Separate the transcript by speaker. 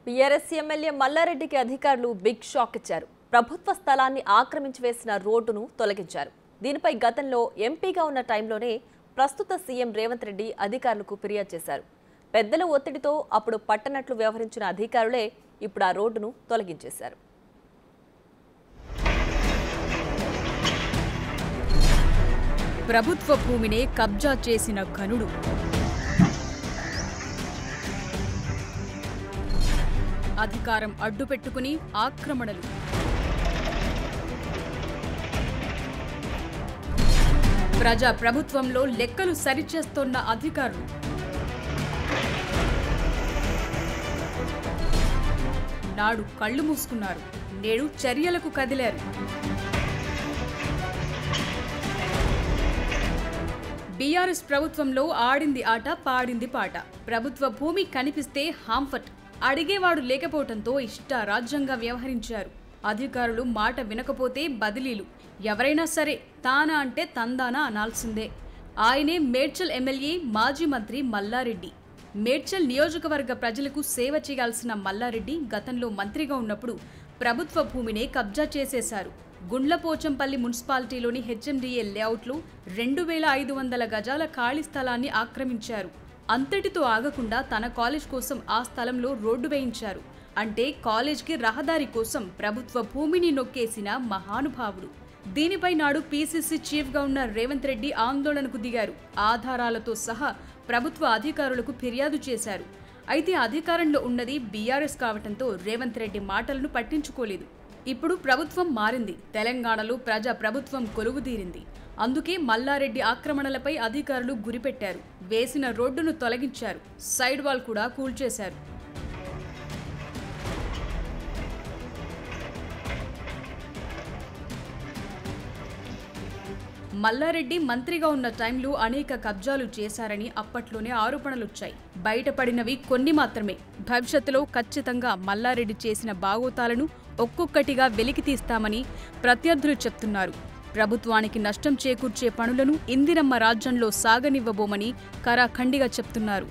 Speaker 1: TRS MLA మల్లారెడ్డికి అధికారులు big shock ఇచ్చారు. ప్రభుత్వ స్థలాన్ని ఆక్రమించి వేసిన రోడ్డును తొలగించారు. దీనిపై గతంలో ఎంపీగా ఉన్న టైంలోనే ప్రస్తుత సీఎం రేవంత్ రెడ్డి అధికారులకు ఫిర్యాదు చేశారు. పెద్దల ఒత్తిడితో అప్పుడు పట్టనట్లు వ్యవహరించిన అధికారులే ఇప్పుడు ఆ రోడ్డును తొలగించేశారు.
Speaker 2: ప్రభుత్వ భూమినే కబ్జా చేసిన ఘనుడు. అధికారం అడ్డుపెట్టుకుని ఆక్రమణలు. ప్రజా ప్రభుత్వంలో లెక్కలు సరిచేస్తోన్న అధికారులు. నాడు కళ్ళు మూసుకున్నారు, నేడు చర్యలకు కదిలారు. బీఆర్ఎస్ ప్రభుత్వంలో ఆడింది ఆట, పాడింది పాట. ప్రభుత్వ భూమి కనిపిస్తే హాంఫట్, అడిగేవాడు లేకపోవడంతో ఇష్టారాజ్యంగా వ్యవహరించారు. అధికారులు మాట వినకపోతే బదిలీలు. ఎవరైనా సరే తానా అంటే తందానా అనాల్సిందే. ఆయనే మేడ్చల్ ఎమ్మెల్యే, మాజీ మంత్రి మల్లారెడ్డి. మేడ్చల్ నియోజకవర్గ ప్రజలకు సేవ చేయాల్సిన మల్లారెడ్డి గతంలో మంత్రిగా ఉన్నప్పుడు ప్రభుత్వ భూమినే కబ్జా చేసేశారు. గుండ్లపోచంపల్లి మున్సిపాలిటీలోని హెచ్ఎండిఏ లేఅవుట్లో 2500 గజాల ఖాళీ స్థలాన్ని ఆక్రమించారు. అంతటితో ఆగకుండా తన కాలేజ్ కోసం ఆ స్థలంలో రోడ్డు వేయించారు. అంటే కాలేజ్కి రహదారి కోసం ప్రభుత్వ భూమిని నొక్కేసిన మహానుభావుడు. దీనిపై నాడు పీసీసీ చీఫ్గా ఉన్న రేవంత్ రెడ్డి ఆందోళనకు దిగారు. ఆధారాలతో సహా ప్రభుత్వ అధికారులకు ఫిర్యాదు చేశారు. అయితే అధికారంలో ఉన్నది బీఆర్ఎస్ కావడంతో రేవంత్ రెడ్డి మాటలను పట్టించుకోలేదు. ఇప్పుడు ప్రభుత్వం మారింది. తెలంగాణలో ప్రజా ప్రభుత్వం కొలువుదీరింది. అందుకే మల్లారెడ్డి ఆక్రమణలపై అధికారులు గురిపెట్టారు. వేసిన రోడ్డును తొలగించారు. సైడ్ వాల్ కూడా కూల్చేశారు. మల్లారెడ్డి మంత్రిగా ఉన్న టైంలో అనేక కబ్జాలు చేశారని అప్పట్లోనే ఆరోపణలొచ్చాయి. బయటపడినవి కొన్ని మాత్రమే. భవిష్యత్తులో ఖచ్చితంగా మల్లారెడ్డి చేసిన బాగోతాలను ఒక్కొక్కటిగా వెలికి తీస్తామని ప్రత్యర్థులు చెప్తున్నారు. ప్రభుత్వానికి నష్టం చేకూర్చే పనులను ఇందిరమ్మ రాజ్యంలో సాగనివ్వబోమని కరాఖండిగా చెప్తున్నారు.